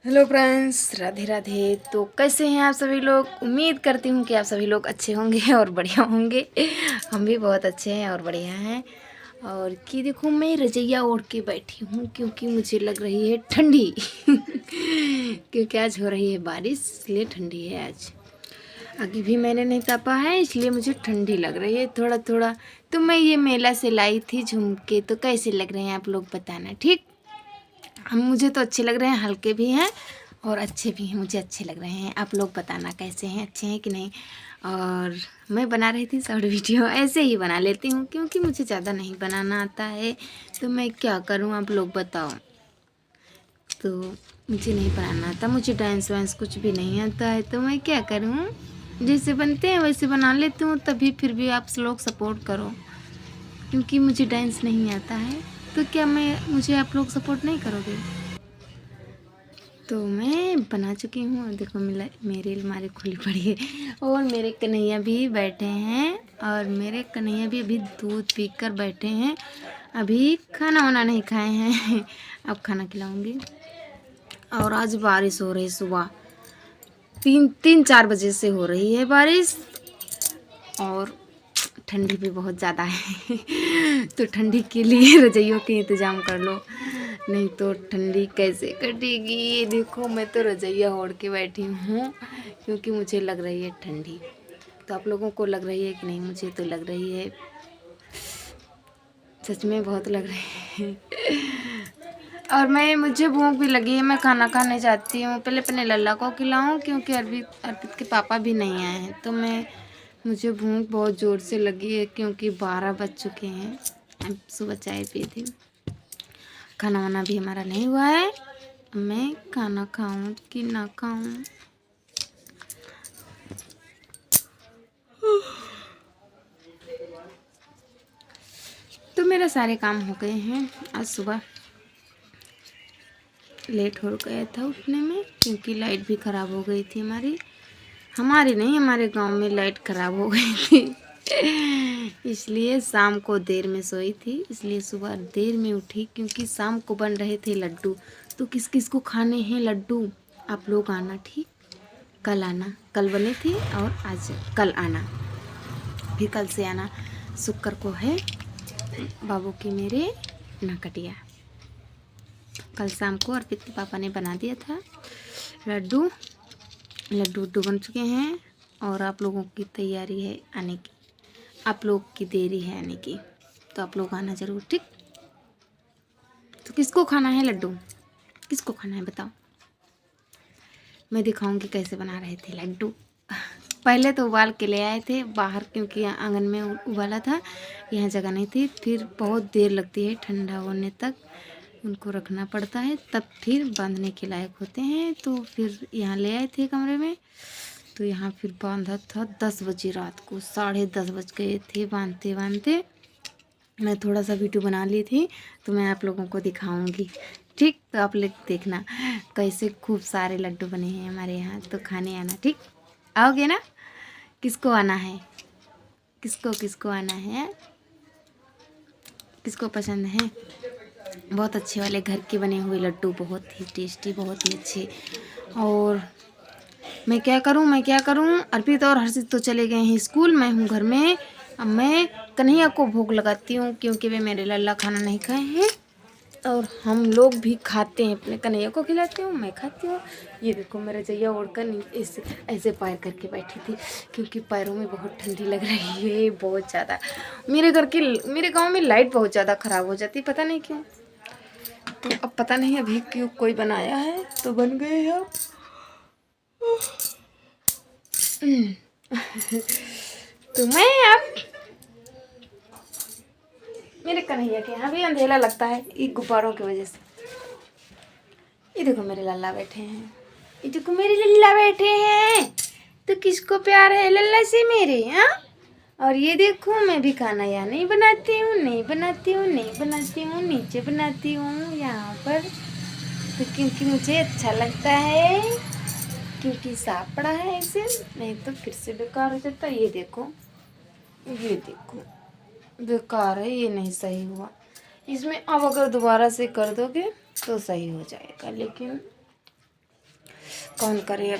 Hello friends, Radhe Radhe. तो कैसे हैं आप सभी लोग? उम्मीद करती हूँ कि आप सभी लोग अच्छे होंगे और बढ़िया होंगे। हम भी बहुत अच्छे हैं और बढ़िया हैं। और कि देखो, मैं रजैया ओढ़ के बैठी हूँ क्योंकि मुझे लग रही है ठंडी। क्योंकि आज हो रही है बारिश, इसलिए ठंडी है आज। आगे भी मैंने नहीं तापा है, इसलिए मुझे ठंडी लग रही है थोड़ा थोड़ा। तो मैं ये मेला से लाई थी झुमके, तो कैसे लग रहे हैं आप लोग बताना, ठीक? हम मुझे तो अच्छे लग रहे हैं, हल्के भी हैं और अच्छे भी हैं, मुझे अच्छे लग रहे हैं। आप लोग बताना कैसे हैं, अच्छे हैं कि नहीं। और मैं बना रही थी शॉर्ट वीडियो, ऐसे ही बना लेती हूँ क्योंकि मुझे ज़्यादा नहीं बनाना आता है। तो मैं क्या करूँ, आप लोग बताओ। तो मुझे नहीं बनाना आता, मुझे डांस वांस कुछ भी नहीं आता है, तो मैं क्या करूँ। जैसे बनते हैं वैसे बना लेती हूँ, तभी फिर भी आप लोग सपोर्ट करो क्योंकि मुझे डांस नहीं आता है। तो क्या मुझे आप लोग सपोर्ट नहीं करोगे? तो मैं बना चुकी हूँ। देखो, मेरी अलमारी खुली पड़ी है और मेरे कन्हैया भी बैठे हैं और मेरे कन्हैया भी अभी दूध पीकर बैठे हैं। अभी खाना वाना नहीं खाए हैं। अब खाना खिलाऊंगी। और आज बारिश हो रही, सुबह 3-4 बजे से हो रही है बारिश। और ठंडी भी बहुत ज़्यादा है। तो ठंडी के लिए रजाइयों के इंतज़ाम कर लो, नहीं तो ठंडी कैसे कटेगी। देखो, मैं तो रजाइयाँ ओढ़ के बैठी हूँ क्योंकि मुझे लग रही है ठंडी। तो आप लोगों को लग रही है कि नहीं? मुझे तो लग रही है, सच में बहुत लग रही है। और मुझे भूख भी लगी है, मैं खाना खाने जाती हूँ। पहले अपने लल्ला को खिलाऊँ क्योंकि अर्पित के पापा भी नहीं आए हैं। तो मुझे भूख बहुत ज़ोर से लगी है क्योंकि 12 बज चुके हैं। अब सुबह चाय पी थी। खाना वाना भी हमारा नहीं हुआ है। मैं खाना खाऊं कि ना खाऊं? तो मेरा सारे काम हो गए हैं। आज सुबह लेट हो गया था उठने में क्योंकि लाइट भी ख़राब हो गई थी हमारी नहीं, हमारे गांव में लाइट ख़राब हो गई थी। इसलिए शाम को देर में सोई थी, इसलिए सुबह देर में उठी क्योंकि शाम को बन रहे थे लड्डू। तो किस किस को खाने हैं लड्डू? आप लोग आना, ठीक? कल आना, कल बने थे और आज कल आना, फिर कल से आना। शुक्र को है बाबू की मेरे नकटिया। कल शाम को अर्पित के पापा ने बना दिया था लड्डू। लड्डू बन चुके हैं और आप लोगों की तैयारी है आने की, आप लोग की देरी है आने की। तो आप लोग आना ज़रूर, ठीक? तो किसको खाना है लड्डू? किसको खाना है बताओ? मैं दिखाऊंगी कैसे बना रहे थे लड्डू। पहले तो उबाल के ले आए थे बाहर क्योंकि आंगन में उबाला था, यहाँ जगह नहीं थी। फिर बहुत देर लगती है ठंडा होने तक, उनको रखना पड़ता है, तब फिर बांधने के लायक होते हैं। तो फिर यहाँ ले आए थे कमरे में, तो यहाँ फिर बांधा था 10 बजे रात को। 10:30 बज गए थे बांधते बांधते। मैं थोड़ा सा वीडियो बना ली थी, तो मैं आप लोगों को दिखाऊंगी, ठीक? तो आप लोग देखना कैसे खूब सारे लड्डू बने हैं हमारे यहाँ। तो खाने आना, ठीक? आओगे ना? किसको आना है? किसको किसको आना है? किसको पसंद है? बहुत अच्छे वाले घर के बने हुए लड्डू, बहुत ही टेस्टी, बहुत ही अच्छे। और मैं क्या करूं? अर्पित और हर्षित तो चले गए हैं स्कूल, मैं हूं घर में। अब मैं कन्हैया को भोग लगाती हूं क्योंकि वे मेरे लल्ला खाना नहीं खाए हैं और हम लोग भी खाते हैं। अपने कन्हैया को खिलाती हूँ, मैं खाती हूँ। ये देखो, मेरा रजैया ओढ़कर ऐसे ऐसे पैर करके बैठी थी क्योंकि पैरों में बहुत ठंडी लग रही है, बहुत ज़्यादा। मेरे गांव में लाइट बहुत ज़्यादा ख़राब हो जाती है, पता नहीं क्यों। तो अब पता नहीं अभी क्यों कोई बनाया है, तो बन गए हैं अब। तो मैं अब मेरे कन्हैया के यहाँ भी अंधेरा लगता है ये गुब्बारों की वजह से। ये देखो मेरे लल्ला बैठे हैं, ये देखो मेरे लल्ला बैठे हैं। तो किसको प्यार है लल्ला से मेरे? हाँ। और ये देखो, मैं भी खाना यहाँ नहीं बनाती हूँ, नीचे बनाती हूँ यहाँ पर। तो क्योंकि मुझे अच्छा लगता है, क्योंकि साफ पड़ा है ऐसे, नहीं तो फिर से बेकार हो जाता। ये देखो बेकार है, ये नहीं सही हुआ। इसमें अब अगर दोबारा से कर दोगे तो सही हो जाएगा, लेकिन कौन करे अब,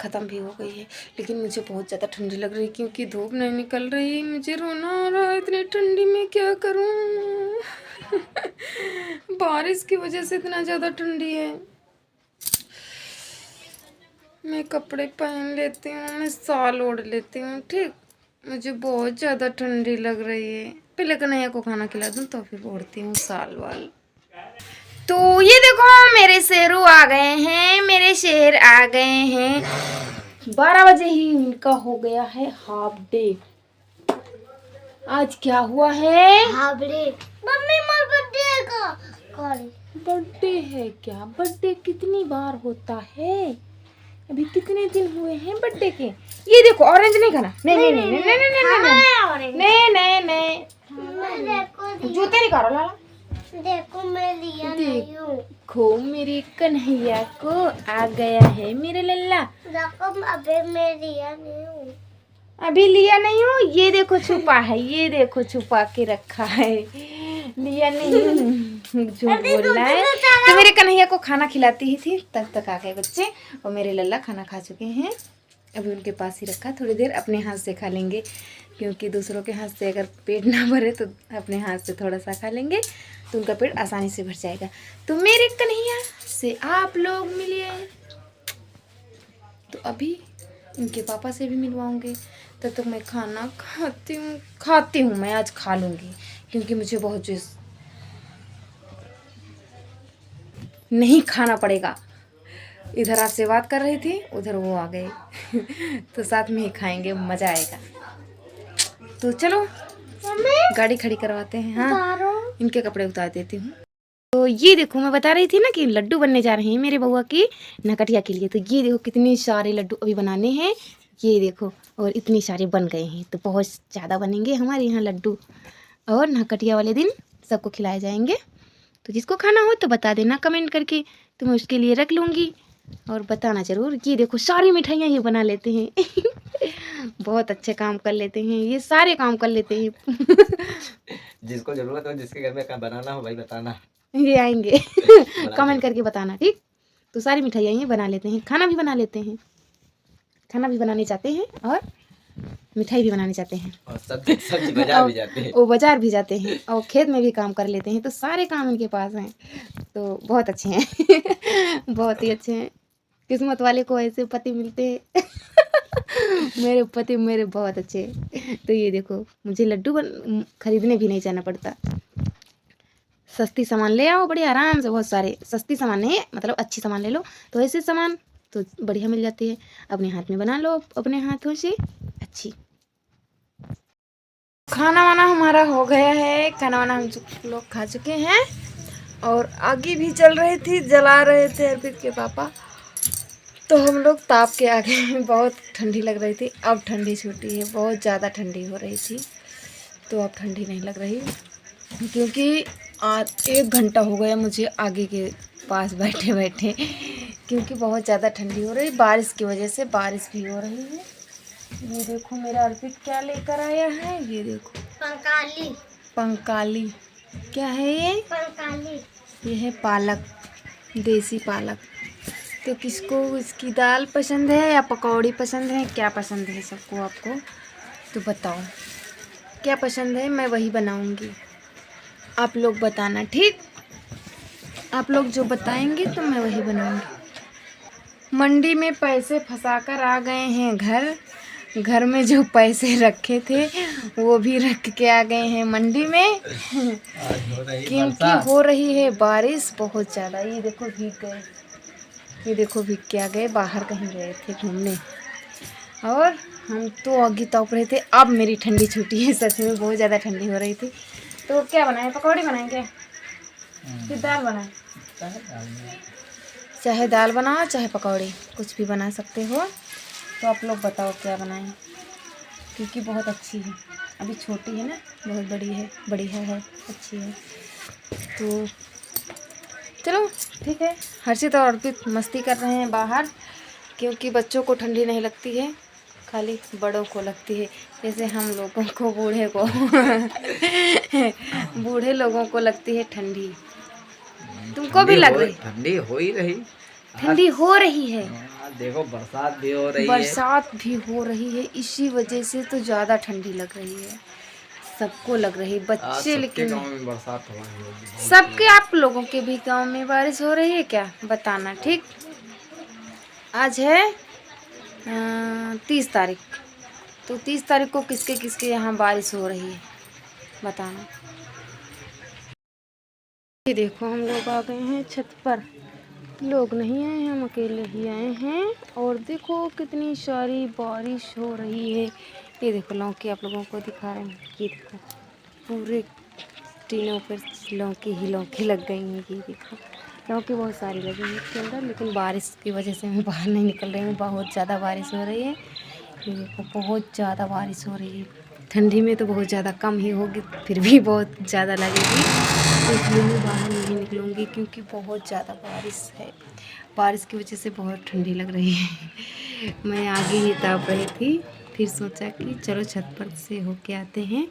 ख़त्म भी हो गई है। लेकिन मुझे बहुत ज़्यादा ठंडी लग रही है क्योंकि धूप नहीं निकल रही। मुझे रोना आ रहा है, इतनी ठंडी में क्या करूं। बारिश की वजह से इतना ज़्यादा ठंडी है। मैं कपड़े पहन लेती हूँ, मैं शॉल ओढ़ लेती हूँ, ठीक। मुझे बहुत ज़्यादा ठंडी लग रही है। पहले कन्हैया को खाना खिला दूँ तो फिर ओढ़ती हूँ शॉल वाल। तो ये देखो मेरे शेरू आ गए हैं, मेरे शेर आ गए हैं। 12 बजे ही इनका हो गया है हाफ डे। आज क्या हुआ है? Half day. मम्मी मेरा बर्थडे का बर्थडे है क्या? बर्थडे कितनी बार होता है? अभी कितने दिन हुए हैं बर्थडे के? ये देखो ऑरेंज नहीं खाना। नहीं नहीं नहीं नहीं नहीं नहीं नहीं नहीं, जूते नहीं करो लाला। देखो मैं लिया नहीं हूँ। देखो मेरे कन्हैया को आ गया है मेरे लल्ला। देखो अभी मैं लिया नहीं हूँ। अभी लिया नहीं हूँ, ये देखो छुपा है, ये देखो छुपा के रखा है। लिया नहीं हूँ, झूठ बोल रहा है। तो मेरे कन्हैया को खाना खिलाती ही थी, तब तक आ गए बच्चे और मेरे लल्ला खाना खा चुके हैं। अभी उनके पास ही रखा, थोड़ी देर अपने हाथ से खा लेंगे क्योंकि दूसरों के हाथ से अगर पेट ना भरे तो अपने हाथ से थोड़ा सा खा लेंगे तो उनका पेट आसानी से भर जाएगा। तो मेरे कन्हैया से आप लोग मिलिए। तो अभी इनके पापा से भी मिलवाऊंगे। तब तक मैं खाना खाती हूँ मैं आज खा लूँगी क्योंकि मुझे बहुत चीज़ नहीं खाना पड़ेगा। इधर आपसे बात कर रही थी, उधर वो आ गए। तो साथ में ही खाएंगे, मज़ा आएगा। तो चलो गाड़ी खड़ी करवाते हैं। हाँ इनके कपड़े उतार देती हूँ। तो ये देखो मैं बता रही थी ना कि लड्डू बनने जा रहे हैं मेरे बउआ की नकटिया के लिए। तो ये देखो कितने सारे लड्डू अभी बनाने हैं, ये देखो, और इतने सारे बन गए हैं। तो बहुत ज़्यादा बनेंगे हमारे यहाँ लड्डू और नकटिया वाले दिन सबको खिलाए जाएंगे। तो जिसको खाना हो तो बता देना कमेंट करके, तो मैं उसके लिए रख लूँगी और बताना ज़रूर। ये देखो सारी मिठाइयाँ ये बना लेते हैं। बहुत अच्छे काम कर लेते हैं, ये सारे काम कर लेते हैं। जिसको जरूरत हो, जिसके घर में बनाना हो भाई बताना, ये आएंगे। कमेंट करके बताना, ठीक। तो सारी मिठाइयाँ ये बना लेते हैं, खाना भी बना लेते हैं, खाना भी बनाने जाते हैं और मिठाई भी बनाने जाते हैं और सब्जी बाजार भी जाते हैं। वो बाजार भी जाते हैं और खेत में भी काम कर लेते हैं। तो सारे काम इनके पास हैं, तो बहुत अच्छे हैं। बहुत ही अच्छे हैं। किस्मत वाले को ऐसे पति मिलते हैं। मेरे पति मेरे बहुत अच्छे हैं। तो ये देखो मुझे लड्डू खरीदने भी नहीं जाना पड़ता। सस्ती सामान ले आओ बढ़िया आराम से, बहुत सारे सस्ती सामान नहीं मतलब अच्छी सामान ले लो तो ऐसे सामान तो बढ़िया मिल जाती है। अपने हाथ में बना लो अपने हाथों से अच्छी। खाना वाना हमारा हो गया है, खाना वाना हम लोग खा चुके हैं और आगे भी चल रही थी, जला रहे थे अर्पित के पापा। तो हम लोग ताप के आगे हैं। बहुत ठंडी लग रही थी, अब ठंडी छूटी है। बहुत ज़्यादा ठंडी हो रही थी तो अब ठंडी नहीं लग रही क्योंकि आज 1 घंटा हो गया मुझे आगे के पास बैठे बैठे क्योंकि बहुत ज़्यादा ठंडी हो रही, बारिश की वजह से बारिश भी हो रही है। ये देखो मेरा अर्पित क्या लेकर आया है, ये देखो पंकाली। पंकाली क्या है ये? पंकाली। ये है पालक, देसी पालक। तो किसको इसकी दाल पसंद है या पकौड़ी पसंद है, क्या पसंद है सबको? आपको तो बताओ क्या पसंद है, मैं वही बनाऊंगी। आप लोग बताना, ठीक। आप लोग जो बताएंगे तो मैं वही बनाऊंगी। मंडी में पैसे फंसाकर आ गए हैं घर में जो पैसे रखे थे वो भी रख के आ गए हैं मंडी में। क्योंकि हो रही है बारिश बहुत ज़्यादा। ये देखो भीग गए, ये देखो भीग के आ गए, बाहर कहीं गए थे घूमने और हम तो आगे तप रहे थे। अब मेरी ठंडी छुट्टी है, सच में बहुत ज़्यादा ठंडी हो रही थी। तो क्या बनाए, पकौड़ी बनाएंगे फिर दाल बनाए? चाहे दाल बनाओ चाहे पकौड़ी, कुछ भी बना सकते हो। तो आप लोग बताओ क्या बनाएं क्योंकि बहुत अच्छी है, अभी छोटी है ना, बहुत बड़ी है, बढ़िया है, अच्छी है। तो चलो ठीक है। हर्षित और अर्पित मस्ती कर रहे हैं बाहर क्योंकि बच्चों को ठंडी नहीं लगती है, खाली बड़ों को लगती है। जैसे हम लोगों को, बूढ़े को बूढ़े लोगों को लगती है ठंडी। तुमको भी लग रही? ठंडी हो ही रही, ठंडी हो रही है, देखो बरसात भी हो रही है। बरसात भी हो रही है, इसी वजह से तो ज़्यादा ठंडी लग रही है, सबको लग रही है, आज बच्चे सबके लेकिन गांव में बरसात हो रही है बहुत सबके। तेज। आप लोगों के भी गांव में बारिश हो रही है क्या, बताना। ठीक, आज है 30 तारीख, तो 30 तारीख को किसके किसके यहाँ बारिश हो रही है, बताना। ये देखो हम लोग आ गए हैं छत पर, लोग नहीं आए हैं, हम अकेले ही आए हैं। और देखो कितनी सारी बारिश हो रही है। ये देखो लौकी आप लोगों को दिखा रहे हैं, ये देखो पूरे टीनों पर लौकी ही लौकी लग गई हैं। ये देखो लौकी बहुत सारी लगी है इसके अंदर, लेकिन बारिश की वजह से मैं बाहर नहीं निकल रही हूँ, बहुत ज़्यादा बारिश हो रही है। ये देखो बहुत ज़्यादा बारिश हो रही है, ठंडी में तो बहुत ज़्यादा कम ही होगी, फिर भी बहुत ज़्यादा लगेगी, तो इसलिए मैं बाहर नहीं निकलूँगी क्योंकि बहुत ज़्यादा बारिश है। बारिश की वजह से बहुत ठंडी लग रही है। मैं आगे ही ताप रही थी, फिर सोचा कि चलो छत पर से होके आते हैं,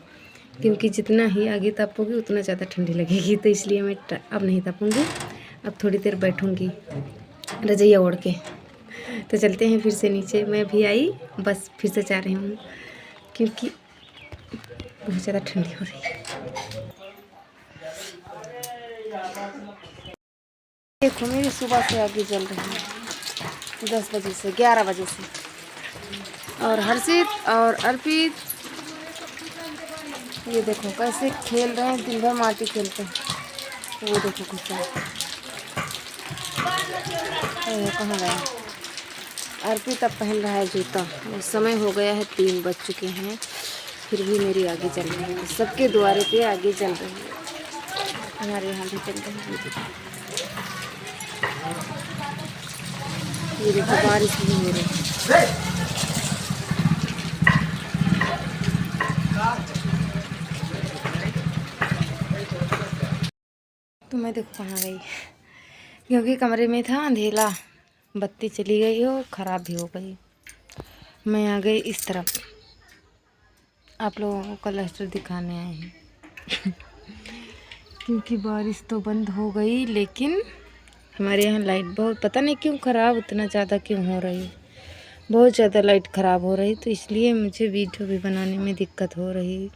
क्योंकि जितना ही आगे तापूँगी उतना ज़्यादा ठंडी लगेगी, तो इसलिए मैं अब नहीं तापूँगी, अब थोड़ी देर बैठूँगी रज़ाइयाँ ओढ़ के। तो चलते हैं फिर से नीचे, मैं भी आई, बस फिर से जा रही हूँ क्योंकि बहुत ज़्यादा ठंडी हो रही है। देखो मेरी सुबह से आगे जल रही है 10 बजे से 11 बजे से, और हर्षित और अर्पित ये देखो कैसे खेल रहे हैं, दिन भर माटी खेलते हैं। वो देखो कुछ कहाँ गया। अर्पित अब पहन रहा है जूता, वो समय हो गया है 3 बज चुके हैं, फिर भी मेरी आगे चल रही है, सबके द्वारे पे आगे चल रही है, हमारे यहाँ भी चल रही है। ये देखो बारिश भी हो रही है। तो मैं देखो कहाँ गई, क्योंकि कमरे में था अंधेला, बत्ती चली गई हो, ख़राब भी हो गई। मैं आ गई इस तरफ, आप लोगों को क्लस्टर दिखाने आए हैं। क्योंकि बारिश तो बंद हो गई, लेकिन हमारे यहाँ लाइट बहुत पता नहीं क्यों ख़राब उतना ज़्यादा क्यों हो रही है, बहुत ज़्यादा लाइट ख़राब हो रही, तो इसलिए मुझे वीडियो भी बनाने में दिक्कत हो रही।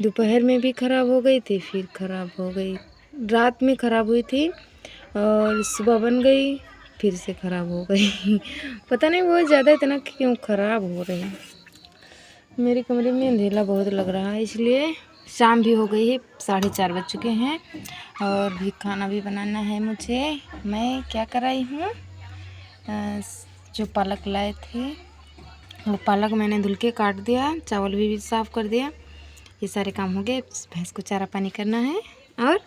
दोपहर में भी ख़राब हो गई थी, फिर ख़राब हो गई, रात में ख़राब हुई थी और सुबह बन गई, फिर से ख़राब हो गई। पता नहीं बहुत ज़्यादा इतना क्यों ख़राब हो रही है। मेरे कमरे में अंधेला बहुत लग रहा है, इसलिए शाम भी हो गई है, 4:30 बज चुके हैं, और भी खाना भी बनाना है मुझे। मैं क्या कराई हूँ, जो पालक लाए थे वो पालक मैंने धुल के काट दिया, चावल भी साफ़ कर दिया, ये सारे काम हो गए। भैंस को चारा पानी करना है और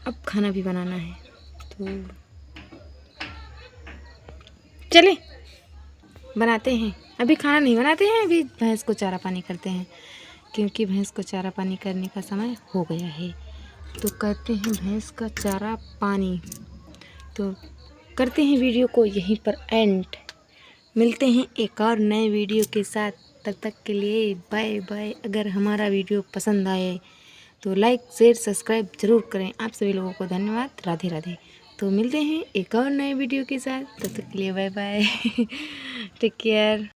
अब खाना भी बनाना है, तो चले बनाते हैं। अभी खाना नहीं बनाते हैं, अभी भैंस को चारा पानी करते हैं, क्योंकि भैंस को चारा पानी करने का समय हो गया है। तो करते हैं भैंस का चारा पानी, तो करते हैं वीडियो को यहीं पर एंड। मिलते हैं एक और नए वीडियो के साथ, तब तक के लिए बाय बाय। अगर हमारा वीडियो पसंद आए तो लाइक शेयर सब्सक्राइब ज़रूर करें। आप सभी लोगों को धन्यवाद, राधे राधे। तो मिलते हैं एक और नए वीडियो के साथ, तब तक के लिए बाय बाय। Take care.